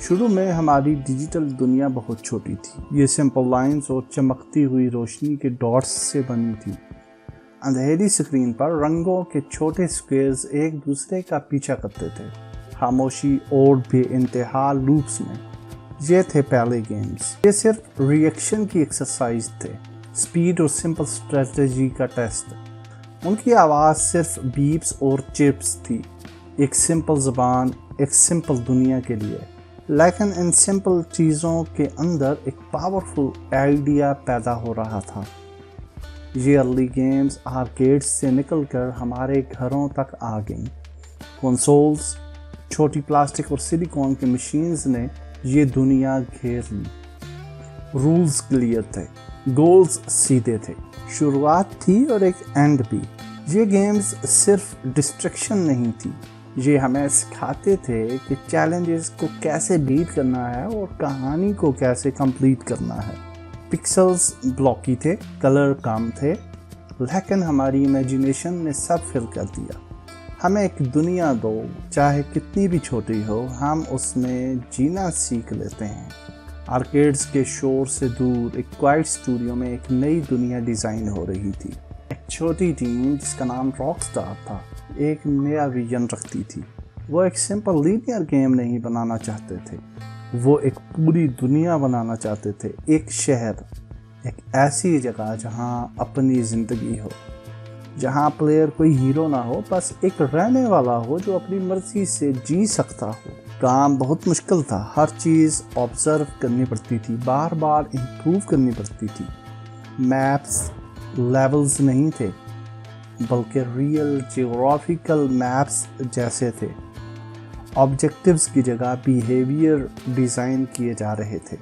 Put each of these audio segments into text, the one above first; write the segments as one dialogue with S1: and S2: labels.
S1: شروع میں ہماری ڈیجیٹل دنیا بہت چھوٹی تھی. یہ سمپل لائنز اور چمکتی ہوئی روشنی کے ڈاٹس سے بنی تھی. اندھیری سکرین پر رنگوں کے چھوٹے سکوئرز ایک دوسرے کا پیچھا کرتے تھے، خاموشی اور بے انتہا لوپس میں. یہ تھے پہلے گیمز. یہ صرف ریئیکشن کی ایکسرسائز تھے، سپیڈ اور سمپل اسٹریٹجی کا ٹیسٹ. ان کی آواز صرف بیپس اور چرپس تھی، ایک سمپل زبان، ایک سمپل دنیا کے لیے. لیکن ان سمپل چیزوں کے اندر ایک پاورفل آئیڈیا پیدا ہو رہا تھا. یہ ارلی گیمز آرکیڈز سے نکل کر ہمارے گھروں تک آ گئیں. کنسولز، چھوٹی پلاسٹک اور سلیکون کی مشینز نے یہ دنیا گھیر لی. رولز کلیئر تھے، گولز سیدھے تھے، شروعات تھی اور ایک اینڈ بھی. یہ گیمز صرف ڈسٹریکشن نہیں تھی، یہ ہمیں سکھاتے تھے کہ چیلنجز کو کیسے بیٹ کرنا ہے اور کہانی کو کیسے کمپلیٹ کرنا ہے. پکسلز بلاکی تھے، کلر کم تھے، لیکن ہماری امیجینیشن نے سب فل کر دیا. ہمیں ایک دنیا دو، چاہے کتنی بھی چھوٹی ہو، ہم اس میں جینا سیکھ لیتے ہیں. آرکیڈز کے شور سے دور ایک کوائٹ اسٹوڈیو میں ایک نئی دنیا ڈیزائن ہو رہی تھی. ایک چھوٹی ٹیم جس کا نام راک سٹار تھا ایک نیا ویژن رکھتی تھی. وہ ایک سمپل لینئر گیم نہیں بنانا چاہتے تھے، وہ ایک پوری دنیا بنانا چاہتے تھے. ایک شہر، ایک ایسی جگہ جہاں اپنی زندگی ہو، جہاں پلیئر کوئی ہیرو نہ ہو، بس ایک رہنے والا ہو جو اپنی مرضی سے جی سکتا ہو. کام بہت مشکل تھا، ہر چیز آبزرو کرنی پڑتی تھی، بار بار امپروو کرنی پڑتی تھی. میپس لیولز نہیں تھے بلکہ ریئل جیوگرافیکل میپس جیسے تھے. آبجیکٹیوز کی جگہ بیہیویئر ڈیزائن کیے جا رہے تھے.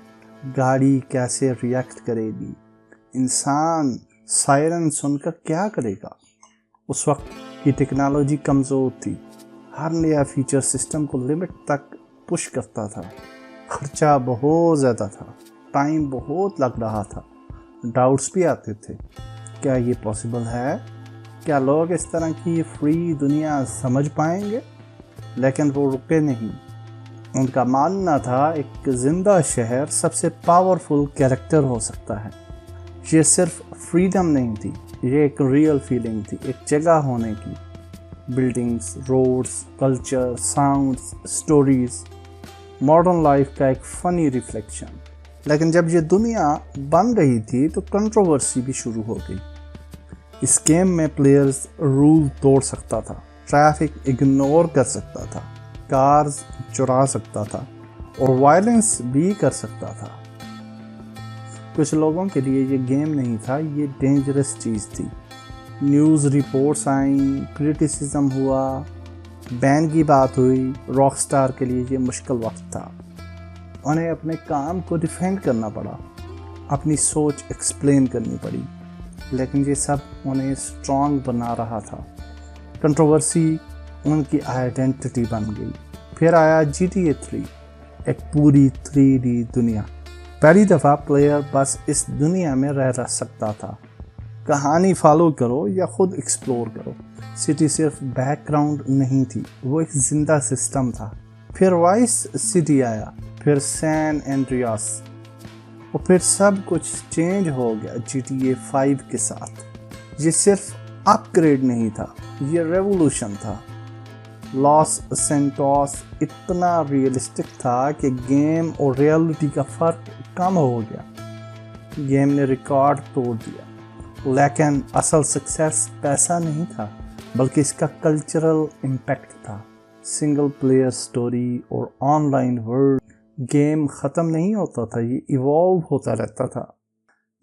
S1: گاڑی کیسے ریئیکٹ کرے گی، انسان سائرن سن کر کیا کرے گا. اس وقت کی ٹیکنالوجی کمزور تھی، ہر نیا فیچر سسٹم کو لمٹ تک پش کرتا تھا. خرچہ بہت زیادہ تھا، ٹائم بہت لگ رہا تھا. ڈاؤٹس بھی آتے تھے، کیا یہ پاسبل ہے؟ کیا لوگ اس طرح کی فری دنیا سمجھ پائیں گے؟ لیکن وہ رکے نہیں. ان کا ماننا تھا ایک زندہ شہر سب سے پاورفل کیریکٹر ہو سکتا ہے. یہ صرف فریڈم نہیں تھی، یہ ایک ریئل فیلنگ تھی، ایک جگہ ہونے کی. Buildings, roads, culture, sounds, stories, modern life کا ایک فنی ریفلیکشن. لیکن جب یہ دنیا بن رہی تھی تو کنٹروورسی بھی شروع ہو گئی. اس گیم میں پلیئرز رول توڑ سکتا تھا، ٹریفک اگنور کر سکتا تھا، کارز چرا سکتا تھا اور وائلنس بھی کر سکتا تھا. کچھ لوگوں کے لیے یہ گیم نہیں تھا، یہ ڈینجرس چیز تھی. نیوز رپورٹس آئیں، کرٹیسزم ہوا، بین کی بات ہوئی. راک سٹار کے لیے یہ مشکل وقت تھا. انہیں اپنے کام کو ڈیفینڈ کرنا پڑا، اپنی سوچ ایکسپلین کرنی پڑی، لیکن یہ سب انہیں اسٹرانگ بنا رہا تھا. کنٹروورسی ان کی آئیڈینٹی بن گئی. پھر آیا GTA 3، ایک پوری 3D دنیا. پہلی دفعہ پلیئر بس اس دنیا میں رہ سکتا تھا. کہانی فالو کرو یا خود ایکسپلور کرو. سٹی صرف بیک گراؤنڈ نہیں تھی، وہ ایک زندہ سسٹم تھا. پھر وائس سٹی آیا، پھر سین اینڈریاس، اور پھر سب کچھ چینج ہو گیا GTA 5 کے ساتھ. یہ صرف اپ گریڈ نہیں تھا، یہ ریولوشن تھا. لاس سینٹوس اتنا ریئلسٹک تھا کہ گیم اور ریئلٹی کا فرق کم ہو گیا. گیم نے ریکارڈ توڑ دیا، لیکن اصل سکسیس پیسہ نہیں تھا بلکہ اس کا کلچرل امپیکٹ تھا. سنگل پلیئر سٹوری اور آن لائن ورلڈ. گیم ختم نہیں ہوتا تھا، یہ ایوالو ہوتا رہتا تھا.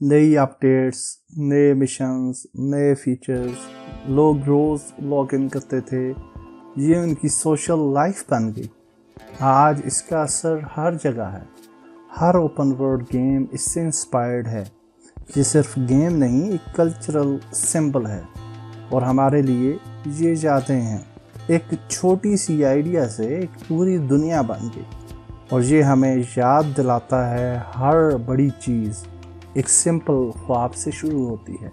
S1: نئی اپڈیٹس، نئے مشنز، نئے فیچرز. لوگ روز لاگ ان کرتے تھے، یہ ان کی سوشل لائف بن گئی. آج اس کا اثر ہر جگہ ہے. ہر اوپن ورلڈ گیم اس سے انسپائرڈ ہے. یہ صرف گیم نہیں، ایک کلچرل سمبل ہے. اور ہمارے لیے یہ یادیں ہیں، ایک چھوٹی سی آئیڈیا سے ایک پوری دنیا بن گئی. اور یہ ہمیں یاد دلاتا ہے ہر بڑی چیز ایک سمپل خواب سے شروع ہوتی ہے.